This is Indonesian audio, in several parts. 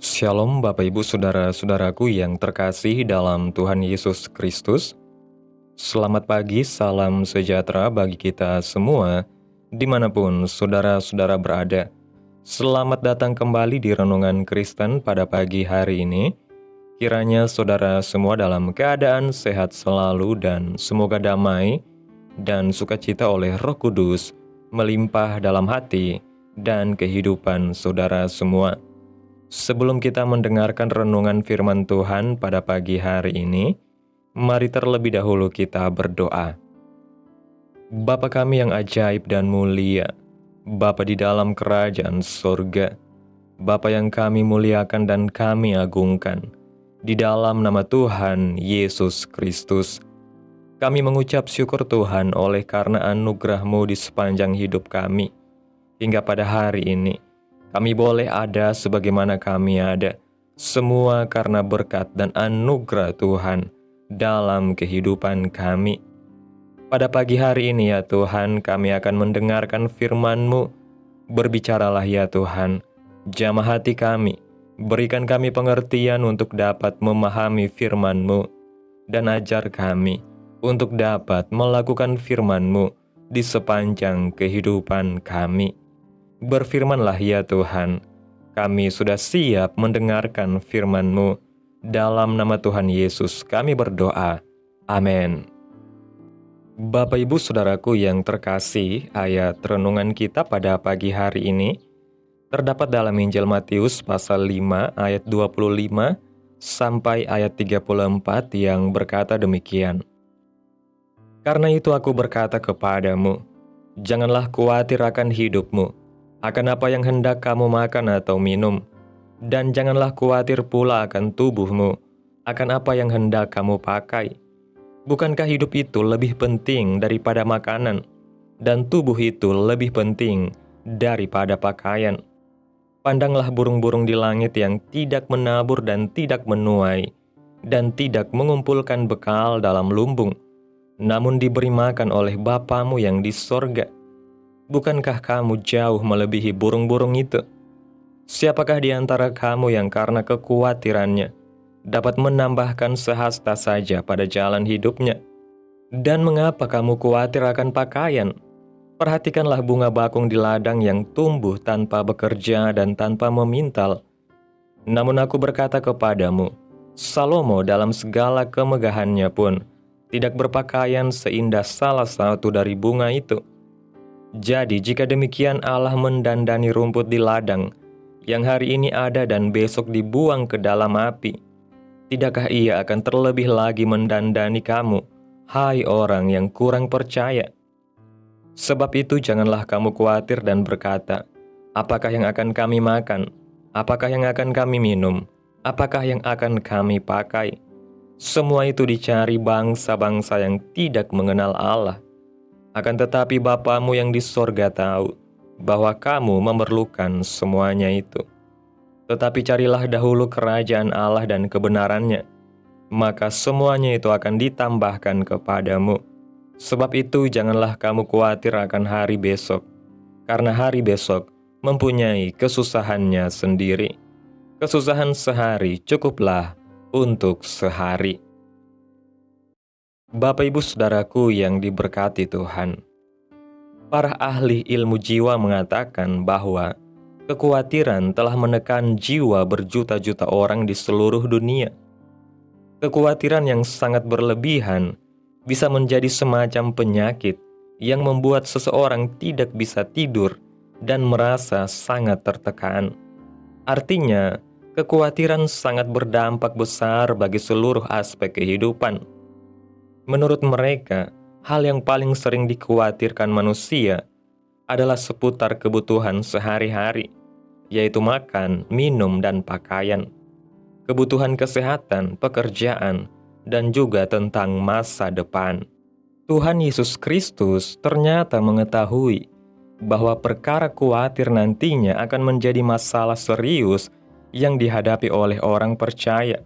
Shalom Bapak Ibu Saudara-saudaraku yang terkasih dalam Tuhan Yesus Kristus. Selamat pagi, salam sejahtera bagi kita semua, dimanapun saudara-saudara berada. Selamat datang kembali di Renungan Kristen pada pagi hari ini. Kiranya saudara semua dalam keadaan sehat selalu dan semoga damai dan sukacita oleh Roh Kudus melimpah dalam hati dan kehidupan saudara semua. Sebelum kita mendengarkan renungan firman Tuhan pada pagi hari ini, mari terlebih dahulu kita berdoa. Bapa kami yang ajaib dan mulia, Bapa di dalam kerajaan sorga, Bapa yang kami muliakan dan kami agungkan, di dalam nama Tuhan Yesus Kristus, kami mengucap syukur Tuhan oleh karena anugerah-Mu di sepanjang hidup kami, hingga pada hari ini. Kami boleh ada sebagaimana kami ada, semua karena berkat dan anugerah Tuhan dalam kehidupan kami. Pada pagi hari ini ya Tuhan, kami akan mendengarkan firman-Mu. Berbicaralah ya Tuhan, jamah hati kami, berikan kami pengertian untuk dapat memahami firman-Mu, dan ajar kami untuk dapat melakukan firman-Mu di sepanjang kehidupan kami. Berfirmanlah ya Tuhan, kami sudah siap mendengarkan firman-Mu. Dalam nama Tuhan Yesus kami berdoa. Amin. Bapak Ibu Saudaraku yang terkasih, ayat renungan kita pada pagi hari ini terdapat dalam Injil Matius pasal 5 ayat 25 sampai ayat 34 yang berkata demikian. Karena itu aku berkata kepadamu, janganlah khawatir akan hidupmu, akan apa yang hendak kamu makan atau minum, dan janganlah khawatir pula akan tubuhmu, akan apa yang hendak kamu pakai. Bukankah hidup itu lebih penting daripada makanan, dan tubuh itu lebih penting daripada pakaian? Pandanglah burung-burung di langit yang tidak menabur dan tidak menuai, dan tidak mengumpulkan bekal dalam lumbung, namun diberi makan oleh Bapamu yang di sorga. Bukankah kamu jauh melebihi burung-burung itu? Siapakah di antara kamu yang karena kekhawatirannya dapat menambahkan sehasta saja pada jalan hidupnya? Dan mengapa kamu khawatir akan pakaian? Perhatikanlah bunga bakung di ladang yang tumbuh tanpa bekerja dan tanpa memintal. Namun aku berkata kepadamu, Salomo dalam segala kemegahannya pun tidak berpakaian seindah salah satu dari bunga itu. Jadi jika demikian Allah mendandani rumput di ladang, yang hari ini ada dan besok dibuang ke dalam api, tidakkah Ia akan terlebih lagi mendandani kamu, hai orang yang kurang percaya? Sebab itu janganlah kamu khawatir dan berkata, apakah yang akan kami makan? Apakah yang akan kami minum? Apakah yang akan kami pakai? Semua itu dicari bangsa-bangsa yang tidak mengenal Allah. Akan tetapi Bapamu yang di sorga tahu bahwa kamu memerlukan semuanya itu. Tetapi carilah dahulu kerajaan Allah dan kebenarannya, maka semuanya itu akan ditambahkan kepadamu. Sebab itu janganlah kamu khawatir akan hari besok, karena hari besok mempunyai kesusahannya sendiri. Kesusahan sehari cukuplah untuk sehari. Bapak Ibu Saudaraku yang diberkati Tuhan, para ahli ilmu jiwa mengatakan bahwa kekhawatiran telah menekan jiwa berjuta-juta orang di seluruh dunia. Kekhawatiran yang sangat berlebihan bisa menjadi semacam penyakit yang membuat seseorang tidak bisa tidur dan merasa sangat tertekan. Artinya, kekhawatiran sangat berdampak besar bagi seluruh aspek kehidupan. Menurut mereka, hal yang paling sering dikhawatirkan manusia adalah seputar kebutuhan sehari-hari, yaitu makan, minum, dan pakaian, kebutuhan kesehatan, pekerjaan, dan juga tentang masa depan. Tuhan Yesus Kristus ternyata mengetahui bahwa perkara khawatir nantinya akan menjadi masalah serius yang dihadapi oleh orang percaya.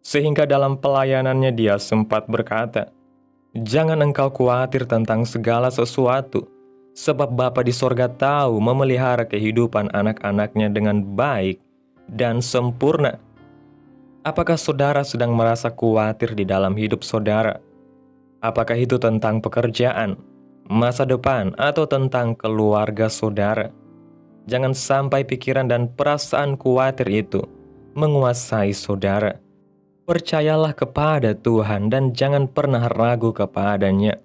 Sehingga dalam pelayanannya Dia sempat berkata, jangan engkau khawatir tentang segala sesuatu, sebab Bapa di sorga tahu memelihara kehidupan anak-anaknya dengan baik dan sempurna. Apakah saudara sedang merasa khawatir di dalam hidup saudara? Apakah itu tentang pekerjaan, masa depan, atau tentang keluarga saudara? Jangan sampai pikiran dan perasaan khawatir itu menguasai saudara. Percayalah kepada Tuhan dan jangan pernah ragu kepadanya.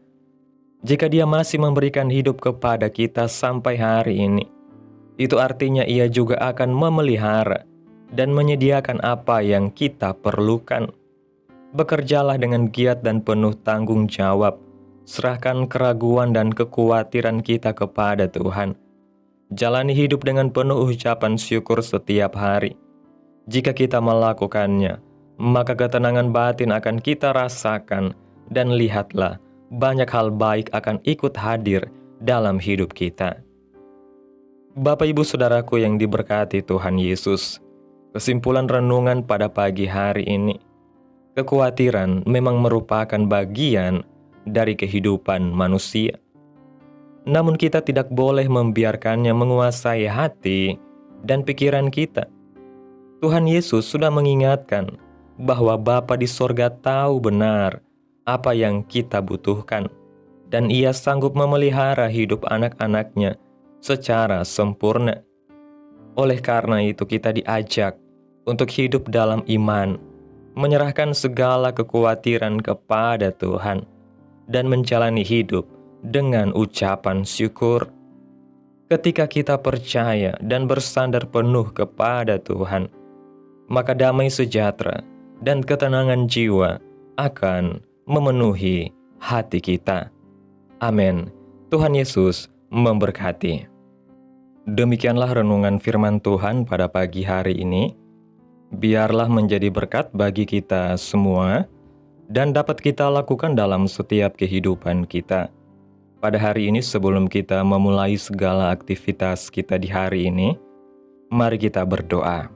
Jika Dia masih memberikan hidup kepada kita sampai hari ini, itu artinya Ia juga akan memelihara dan menyediakan apa yang kita perlukan. Bekerjalah dengan giat dan penuh tanggung jawab. Serahkan keraguan dan kekhawatiran kita kepada Tuhan. Jalani hidup dengan penuh ucapan syukur setiap hari. Jika kita melakukannya, maka ketenangan batin akan kita rasakan, dan lihatlah, banyak hal baik akan ikut hadir dalam hidup kita. Bapak Ibu Saudaraku yang diberkati Tuhan Yesus, kesimpulan renungan pada pagi hari ini, kekhawatiran memang merupakan bagian dari kehidupan manusia. Namun kita tidak boleh membiarkannya menguasai hati dan pikiran kita. Tuhan Yesus sudah mengingatkan bahwa Bapa di sorga tahu benar apa yang kita butuhkan, dan Ia sanggup memelihara hidup anak-anaknya secara sempurna. Oleh karena itu kita diajak untuk hidup dalam iman, menyerahkan segala kekhawatiran kepada Tuhan, dan menjalani hidup dengan ucapan syukur. Ketika kita percaya dan bersandar penuh kepada Tuhan, maka damai sejahtera dan ketenangan jiwa akan memenuhi hati kita. Amin. Tuhan Yesus memberkati. Demikianlah renungan firman Tuhan pada pagi hari ini. Biarlah menjadi berkat bagi kita semua dan dapat kita lakukan dalam setiap kehidupan kita. Pada hari ini sebelum kita memulai segala aktivitas kita di hari ini, mari kita berdoa.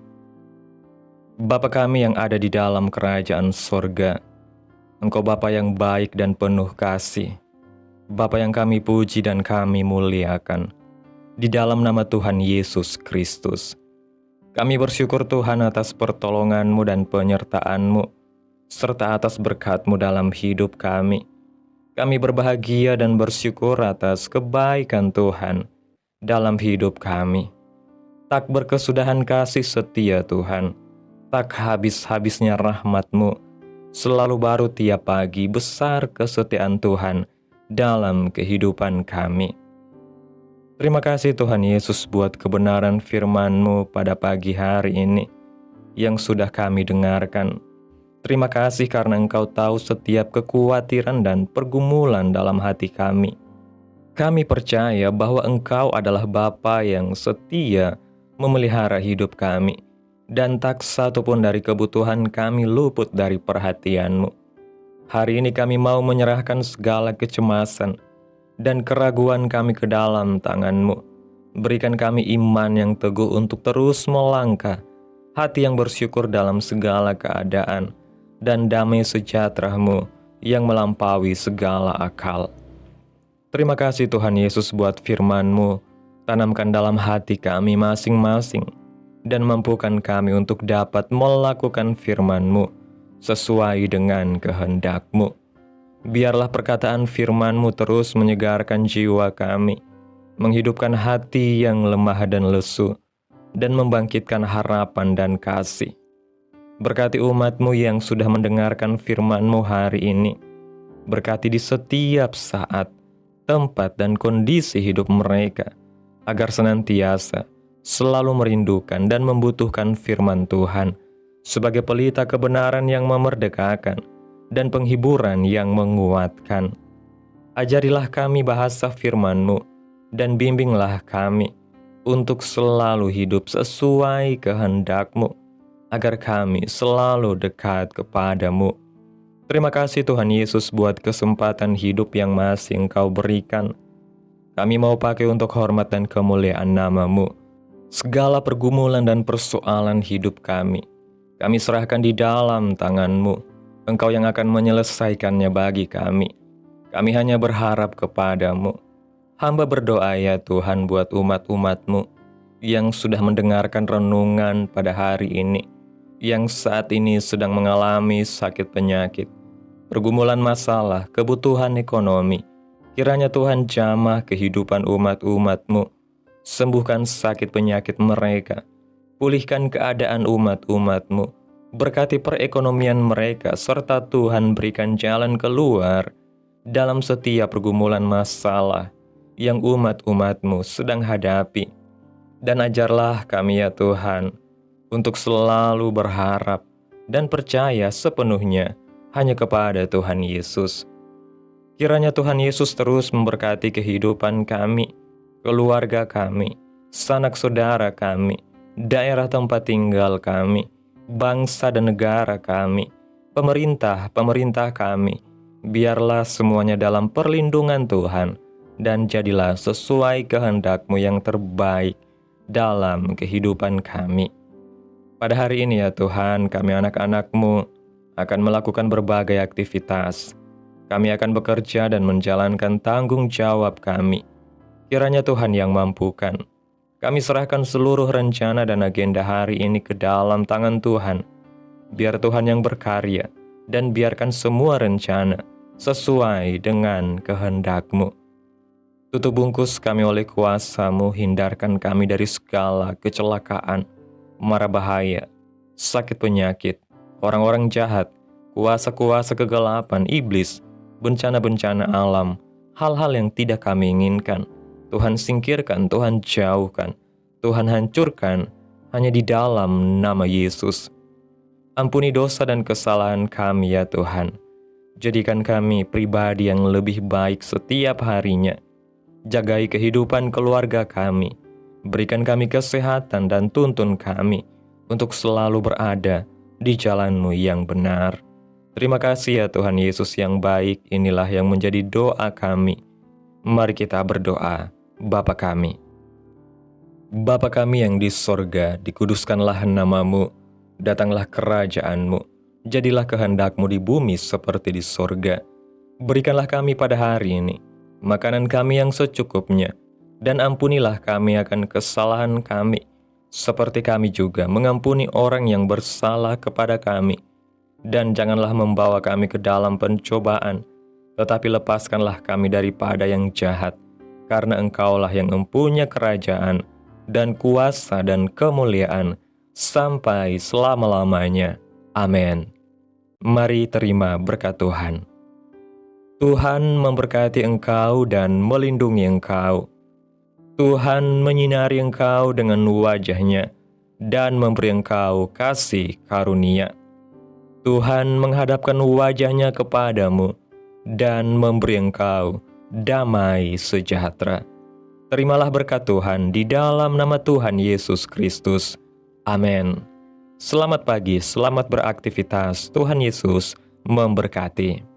Bapa kami yang ada di dalam kerajaan sorga, Engkau Bapa yang baik dan penuh kasih. Bapa yang kami puji dan kami muliakan. Di dalam nama Tuhan Yesus Kristus, kami bersyukur Tuhan atas pertolongan-Mu dan penyertaan-Mu, serta atas berkat-Mu dalam hidup kami. Kami berbahagia dan bersyukur atas kebaikan Tuhan dalam hidup kami. Tak berkesudahan kasih setia Tuhan, tak habis-habisnya rahmat-Mu, selalu baru tiap pagi besar kesetiaan Tuhan dalam kehidupan kami. Terima kasih Tuhan Yesus buat kebenaran firman-Mu pada pagi hari ini yang sudah kami dengarkan. Terima kasih karena Engkau tahu setiap kekhawatiran dan pergumulan dalam hati kami. Kami percaya bahwa Engkau adalah Bapa yang setia memelihara hidup kami, dan tak satu pun dari kebutuhan kami luput dari perhatian-Mu. Hari ini kami mau menyerahkan segala kecemasan dan keraguan kami ke dalam tangan-Mu. Berikan kami iman yang teguh untuk terus melangkah, hati yang bersyukur dalam segala keadaan, dan damai sejahtera-Mu yang melampaui segala akal. Terima kasih Tuhan Yesus buat firman-Mu, tanamkan dalam hati kami masing-masing, dan mampukan kami untuk dapat melakukan firman-Mu sesuai dengan kehendak-Mu. Biarlah perkataan firman-Mu terus menyegarkan jiwa kami, menghidupkan hati yang lemah dan lesu, dan membangkitkan harapan dan kasih. Berkati umat-Mu yang sudah mendengarkan firman-Mu hari ini. Berkati di setiap saat, tempat, dan kondisi hidup mereka, agar senantiasa selalu merindukan dan membutuhkan firman Tuhan sebagai pelita kebenaran yang memerdekakan dan penghiburan yang menguatkan. Ajarilah kami bahasa firman-Mu dan bimbinglah kami untuk selalu hidup sesuai kehendak-Mu, agar kami selalu dekat kepada-Mu. Terima kasih Tuhan Yesus buat kesempatan hidup yang masih Engkau berikan. Kami mau pakai untuk hormat dan kemuliaan nama-Mu. Segala pergumulan dan persoalan hidup kami serahkan di dalam tangan-Mu. Engkau yang akan menyelesaikannya bagi kami. Kami hanya berharap kepada-Mu. Hamba berdoa ya Tuhan buat umat-umat-Mu yang sudah mendengarkan renungan pada hari ini, yang saat ini sedang mengalami sakit penyakit, pergumulan masalah, kebutuhan ekonomi. Kiranya Tuhan jamah kehidupan umat-umat-Mu, sembuhkan sakit penyakit mereka, pulihkan keadaan umat-umat-Mu, berkati perekonomian mereka, serta Tuhan berikan jalan keluar dalam setiap pergumulan masalah yang umat-umat-Mu sedang hadapi. Dan ajarlah kami ya Tuhan, untuk selalu berharap dan percaya sepenuhnya hanya kepada Tuhan Yesus. Kiranya Tuhan Yesus terus memberkati kehidupan kami, keluarga kami, sanak saudara kami, daerah tempat tinggal kami, bangsa dan negara kami, pemerintah kami. Biarlah semuanya dalam perlindungan Tuhan, dan jadilah sesuai kehendak-Mu yang terbaik dalam kehidupan kami. Pada hari ini ya Tuhan, kami anak-anak-Mu akan melakukan berbagai aktivitas. Kami akan bekerja dan menjalankan tanggung jawab kami. Kiranya Tuhan yang mampukan. Kami serahkan seluruh rencana dan agenda hari ini ke dalam tangan Tuhan. Biar Tuhan yang berkarya, dan biarkan semua rencana sesuai dengan kehendak-Mu. Tutup bungkus kami oleh kuasa-Mu, hindarkan kami dari segala kecelakaan, mara bahaya, sakit penyakit, orang-orang jahat, kuasa-kuasa kegelapan, iblis, bencana-bencana alam, hal-hal yang tidak kami inginkan. Tuhan singkirkan, Tuhan jauhkan, Tuhan hancurkan, hanya di dalam nama Yesus. Ampuni dosa dan kesalahan kami ya Tuhan. Jadikan kami pribadi yang lebih baik setiap harinya. Jagai kehidupan keluarga kami. Berikan kami kesehatan dan tuntun kami untuk selalu berada di jalan-Mu yang benar. Terima kasih ya Tuhan Yesus yang baik. Inilah yang menjadi doa kami. Mari kita berdoa. Bapa kami. Bapa kami yang di sorga, dikuduskanlah nama-Mu. Datanglah kerajaan-Mu. Jadilah kehendak-Mu di bumi seperti di sorga. Berikanlah kami pada hari ini makanan kami yang secukupnya, dan ampunilah kami akan kesalahan kami, seperti kami juga mengampuni orang yang bersalah kepada kami. Dan janganlah membawa kami ke dalam pencobaan, tetapi lepaskanlah kami daripada yang jahat, karena Engkaulah yang mempunyai kerajaan, dan kuasa dan kemuliaan, sampai selama-lamanya. Amin. Mari terima berkat Tuhan. Tuhan memberkati engkau dan melindungi engkau. Tuhan menyinari engkau dengan wajah-Nya dan memberi engkau kasih karunia. Tuhan menghadapkan wajah-Nya kepadamu dan memberi engkau damai sejahtera. Terimalah berkat Tuhan di dalam nama Tuhan Yesus Kristus. Amin. Selamat pagi, selamat beraktivitas. Tuhan Yesus memberkati.